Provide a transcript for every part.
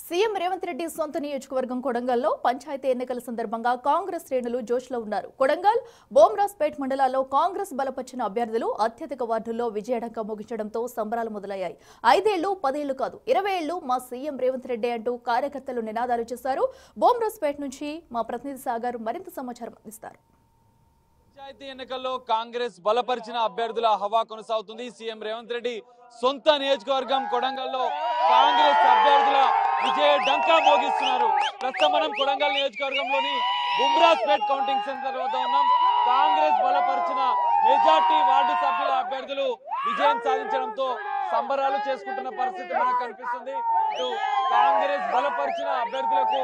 CM Revanth Reddy సొంత నియోజకవర్గం కొడంగల్లో పంచాయతీ ఎన్నికల సందర్భంగా కాంగ్రెస్ శ్రేణులు జోష్లో ఉన్నారు. కొడంగల్, బోమ్రాస్పేట్ మండలాల్లో కాంగ్రెస్ బలపరిచిన అభ్యర్థులు అత్యధిక వార్డుల్లో విజయడంగా ముగించడంతో సంబరాలు మొదలయ్యాయి. 5 ఏళ్లు 10 ఏళ్లు కాదు 20 ఏళ్లు మా సీఎం రేవంత్ రెడ్డి అంటూ కార్యకర్తలు నినాదాలు చేశారు. బోమ్రాస్పేట్ నుంచి మా ప్రతినిధి సాగర్ మరింత సమాచారం అందిస్తారు. పంచాయతీ ఎన్నికల్లో కాంగ్రెస్ బలపరిచిన అభ్యర్థుల హవా కొనసాగుతుంది. సీఎం రేవంత్ రెడ్డి సొంత నియోజకవర్గం కొడంగల్లో కాంగ్రెస్ అభ్యర్థుల విజయ డంకా మోగిస్తున్నారు. ప్రస్తుతం మనం కొడంగల్ నియోజకవర్గంలోని బుమ్రాస్పేట్ కౌంటింగ్ సెంటర్ వద్ద ఉన్నాం. కాంగ్రెస్ బలపరిచిన మెజార్టీ వార్డు సభ్యుల అభ్యర్థులు విజయం సాధించడంతో సంబరాలు చేసుకుంటున్న పరిస్థితి మనకు కనిపిస్తుంది. ఇటు కాంగ్రెస్ బలపరిచిన అభ్యర్థులకు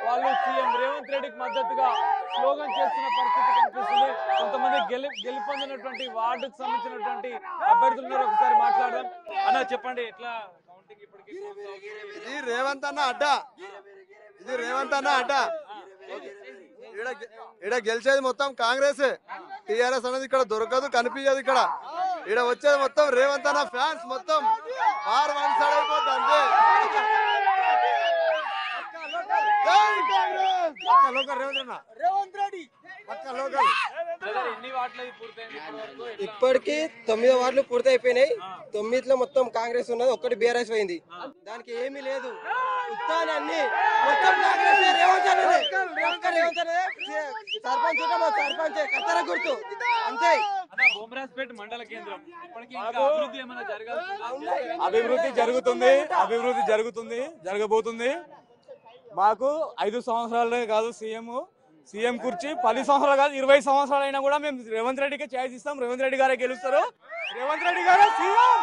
వాళ్ళు సీఎం రేవంత్ రెడ్డికి మద్దతుగా స్లోగన్ చేస్తున్న పరిస్థితి కనిపిస్తుంది. కొంతమంది గెలుపొందినటువంటి వార్డుకు సంబంధించినటువంటి అభ్యర్థులు ఒకసారి మాట్లాడదాం. అన్న చెప్పండి, ఎట్లా కౌంటింగ్ ఇప్పటికీ? ఇది రేవంత్ అన్న అడ్డ, ఇది రేవంత్ అన్న అడ్డ. ఇక్కడ గెలిచేది మొత్తం కాంగ్రెస్, టిఆర్ఎస్ అనేది ఇక్కడ దొరకదు, కనిపించదు. ఇక్కడ వచ్చేది మొత్తం రేవంత్ అన్న ఫ్యాన్స్, మొత్తం వన్ సైడ్ అయిపోద్ది అంతే. ఇప్పటికి 9 వార్డులు పూర్తి అయిపోయినాయి. 9లో మొత్తం కాంగ్రెస్ ఉన్నది, ఒక్కటి బీఆర్ఎస్ పోయింది. దానికి ఏమీ లేదు, అన్ని మొత్తం కాంగ్రెస్. సర్పంచ్ కత్తెర గుర్తు అంతే. బోమ్రాస్పేట్ మండల కేంద్రం అభివృద్ధి జరగబోతుంది. మాకు 5 సంవత్సరాలే కాదు సీఎం కుర్చీ, 10 సంవత్సరాలు కాదు 20 సంవత్సరాలు అయినా కూడా మేము రేవంత్ రెడ్డికి ఛాయిస్ ఇస్తాం. రేవంత్ రెడ్డి గారే గెలుస్తారు, రేవంత్ రెడ్డి గారే సీఎం.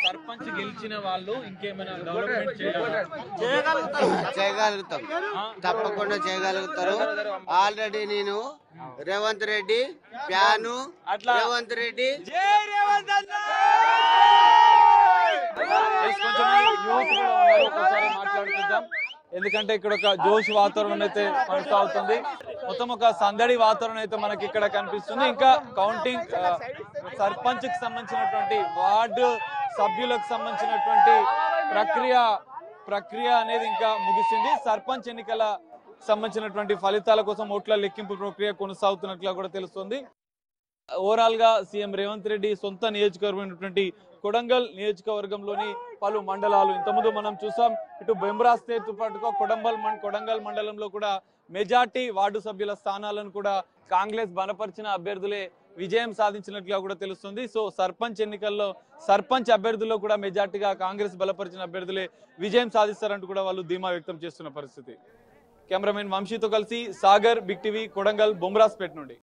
సర్పంచ్ గెలిచిన వాళ్ళు ఇంకేమైనా డెవలప్మెంట్ చేయగలుగుతాం, తప్పకుండా చేయగలుగుతారు. ఆల్రెడీ నేను రేవంత్ రెడ్డి ప్యాను, రేవంత్ రెడ్డి మాట్లాడుకుందాం. ఎందుకంటే ఇక్కడ ఒక జోష్ వాతావరణం అయితే కొనసాగుతుంది. మొత్తం ఒక సందడి వాతావరణం అయితే మనకి ఇక్కడ కనిపిస్తుంది. ఇంకా కౌంటింగ్ సర్పంచ్ కి సంబంధించినటువంటి వార్డు సభ్యులకు సంబంధించినటువంటి ప్రక్రియ అనేది ఇంకా ముగిసింది. సర్పంచ్ ఎన్నికల సంబంధించినటువంటి ఫలితాల కోసం ఓట్ల లెక్కింపు ప్రక్రియ కొనసాగుతున్నట్లుగా కూడా తెలుస్తుంది. ఓవరాల్ గా సీఎం రేవంత్ రెడ్డి సొంత నియోజకవర్గమైనటువంటి కొడంగల్ నియోజకవర్గంలోని పలు మండలాలు ఇంతకుముందు మనం చూసాం. ఇటు బెంబ్రాస్తో పాటుగా కొడంగల్ మండలంలో కూడా మెజార్టీ వార్డు సభ్యుల స్థానాలను కూడా కాంగ్రెస్ బలపరిచిన అభ్యర్థులే విజయం సాధించినట్లుగా కూడా తెలుస్తుంది. సో సర్పంచ్ ఎన్నికల్లో సర్పంచ్ అభ్యర్థుల్లో కూడా మెజార్టీగా కాంగ్రెస్ బలపరిచిన అభ్యర్థులే విజయం సాధిస్తారంటూ కూడా వాళ్ళు ధీమా వ్యక్తం చేస్తున్న పరిస్థితి. కెమెరామెన్ వంశీతో కలిసి సాగర్, బిగ్ టీవీ, కొడంగల్, బొమ్రాస్పేట్ నుండి.